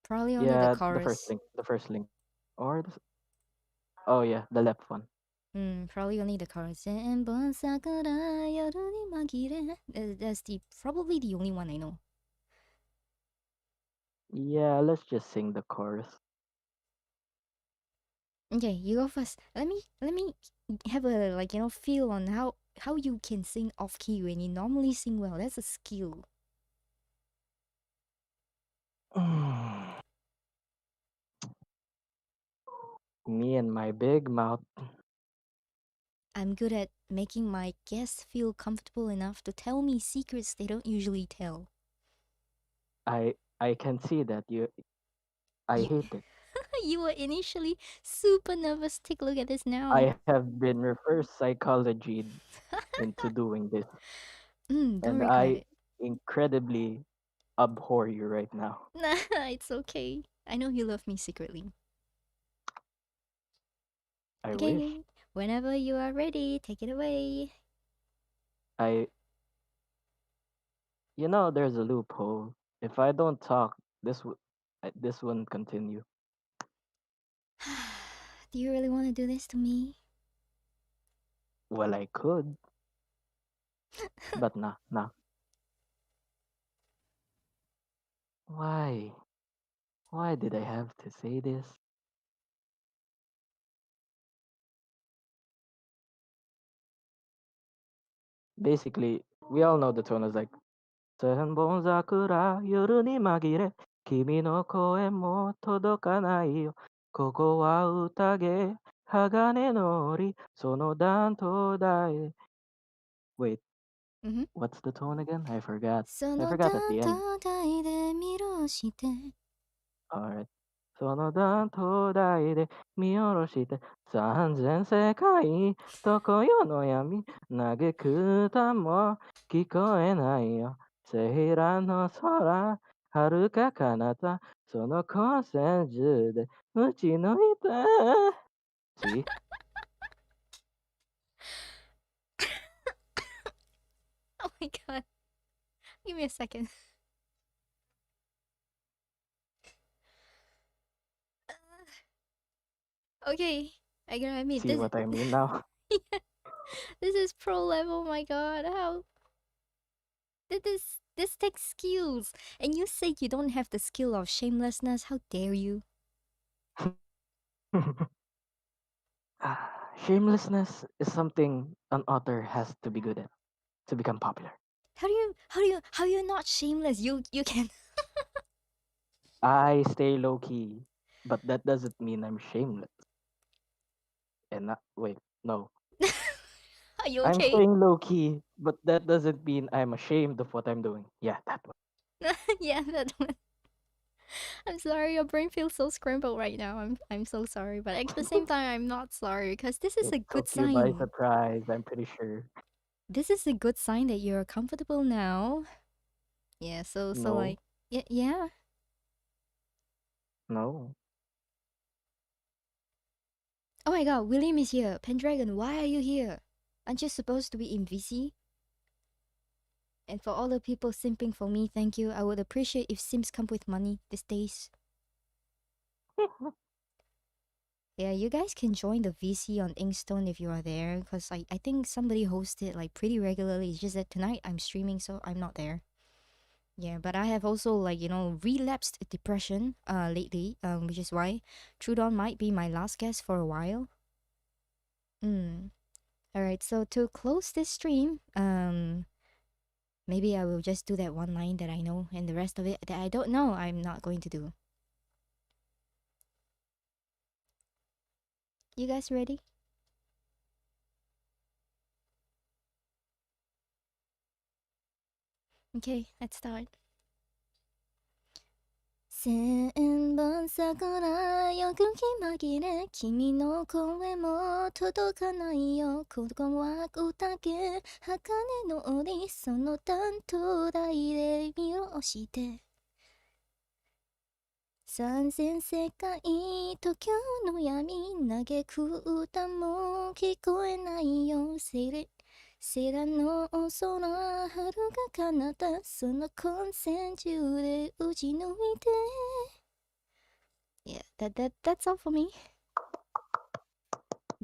probably only the Yeah, the first chorus. link. The first link. Or the, oh yeah, the left one. Probably only the chorus. "Senbon sakura yoru ni magire." That's the probably the only one I know. Yeah, let's just sing the chorus. Okay, you go first. Let me have a like feel on how you can sing off key when you normally sing well. That's a skill. Me and my big mouth. I'm good at making my guests feel comfortable enough to tell me secrets they don't usually tell. I can see that I You, hate it. you were initially super nervous. Take a look at this now. I have been reverse psychology into doing this, Don't and regret I it. incredibly abhor you right now. Nah, it's okay. I know you love me secretly. I wish. Okay, whenever you are ready, take it away. I there's a loophole. If I don't talk, this wouldn't continue. Do you really want to do this to me? Well, I could, but nah. Why? Why did I have to say this? Basically, we all know the tone is like "Senbon sakura yoru ni magire kimi no koe mo todokanai yo ここは宴、鋼の檻、その断頭台。Wait, Mm-hmm. what's the tone again? I forgot. そ I の forgot at 断 the end. 頭台で見下ろして。Alright. その断頭台で見下ろして三千世界常世の闇嘆く歌も聞こえないよセイラの空遥か彼方その光線中で打ち抜いて See? Oh my god. Give me a second. Okay. I gotta admit, See this what I mean now? this is pro level, my god. How this takes skills. And you say you don't have the skill of shamelessness. How dare you? Shamelessness is something an author has to be good at to become popular. How you not shameless? You can. I stay low key, but that doesn't mean I'm shameless. And not, wait, no. Are you I'm okay? staying low key, but that doesn't mean I'm ashamed of what I'm doing. Yeah, that one. Yeah, that one. I'm sorry, your brain feels so scrambled right now. I'm so sorry, but at the same time, I'm not sorry because this is It a good took you by sign. surprise, I'm pretty sure. This is a good sign that you're comfortable now. Yeah. So like No, yeah. no. Oh my god, William is here. Pendragon, why are you here? Aren't you supposed to be in VC? And for all the people simping for me, thank you. I would appreciate if simps come with money these days. Yeah, you guys can join the VC on Inkstone if you are there, because I think somebody hosts it like pretty regularly. It's just that tonight I'm streaming, so I'm not there. Yeah, but I have also like relapsed depression lately, which is why TrueDawn might be my last guest for a while. Hmm. All right, so to close this stream, maybe I will just do that one line that I know, and the rest of it that I don't know, I'm not going to do. You guys ready? Okay, let's start. 千本桜よく気紛れ君の声も届かないよここは宴鋼の檻その担当台で見下ろして三千世界東京の闇嘆く歌も聞こえないよセラの空遥か彼方その混戦中で打ち抜いて Yeah, that's all for me.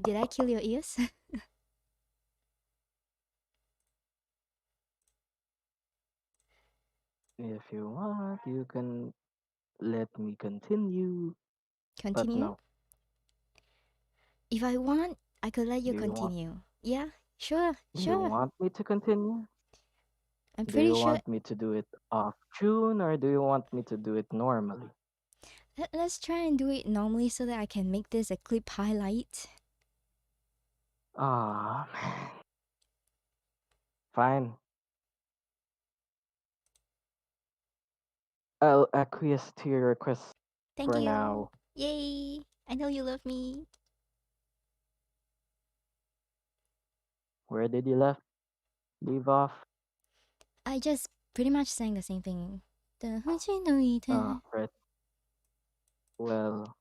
Did I kill your ears? If you want, you can let me continue. But Continue? no. If I want, I could let you Do you want continue. Yeah, sure, do you sure. want me to continue? I'm Do pretty you sure. want me to do it off tune or do you want me to do it normally? Let's try and do it normally so that I can make this a clip highlight. Ah, fine. I'll acquiesce to your request Thank for you. now. Yay! I know you love me. Where did you leave off? I just pretty much sang the same thing. 打ち抜いて Right. Well,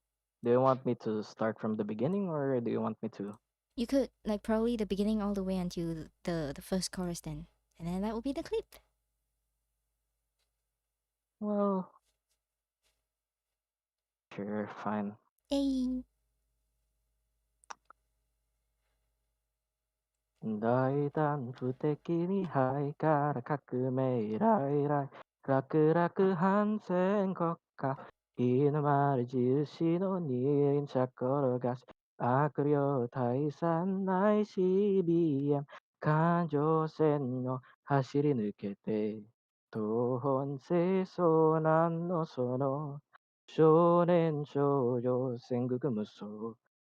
do you want me to start from the beginning or do you want me to? You could like probably the beginning all the way until the first chorus then, and then that will be the clip. Well, sure, fine. Yay! 大胆不敵に灰から革命来来楽々反戦国家日の丸印の二輪車転がし悪霊退散ない CBM 環状線を走り抜けて東奔西遭難のその少年少女戦国無双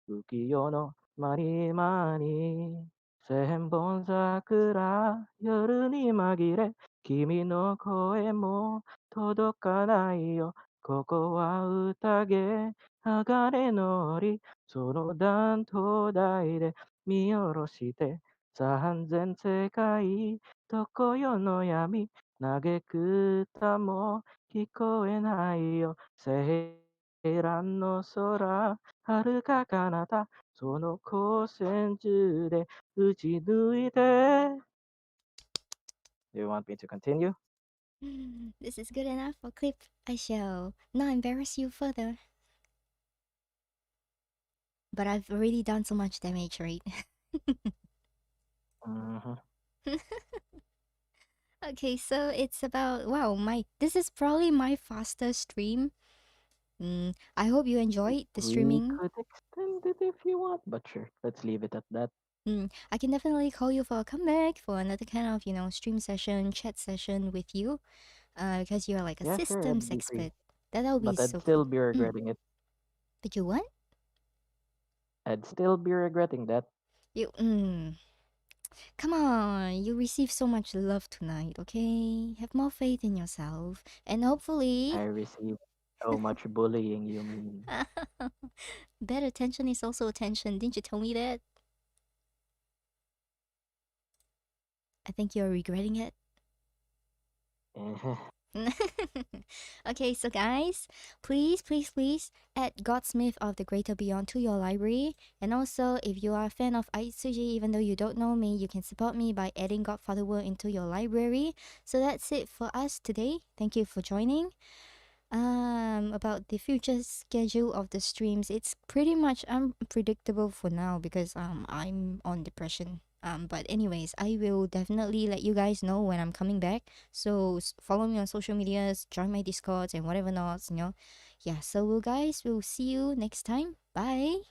浮世のまにまに千本桜夜に紛れ君の声も届かないよここは宴鋼の檻その断頭台で見下ろして三千世界常世の闇嘆く歌も聞こえないよ青蘭の空遥か彼方その光線中で打ち抜いて Do you want me to continue? This is good enough for clip. I shall not embarrass you further. But I've already done so much damage, right? Mhm. Okay, so it's about wow, my this is probably my fastest stream. I hope you enjoyed the We streaming. could extend it if you want, but sure, let's leave it at that. I can definitely call you for a comeback for another kind of stream session, chat session with you. Because you're like a Yeah, sure, systems I'd be free. expert. That'll be But I'd so still cool. be regretting it. But you what? I'd still be regretting that. You come on, you received so much love tonight, okay? Have more faith in yourself. And I hopefully received so much bullying, you mean. bad attention is also attention. Didn't you tell me that? I think you're regretting it. Okay, so guys, please add Godsmith of the Greater Beyond to your library. And also, if you are a fan of Aitsuji, even though you don't know me, you can support me by adding Godfather World into your library. So that's it for us today. Thank you for joining. About the future schedule of the streams, it's pretty much unpredictable for now because I'm on depression. But anyways, I will definitely let you guys know when I'm coming back. So follow me on social medias, join my discords and whatever not. Yeah, so we'll see you next time. Bye.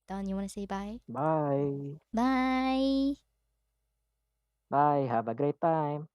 Don, you wanna say bye? Bye. Bye. Bye. Have a great time.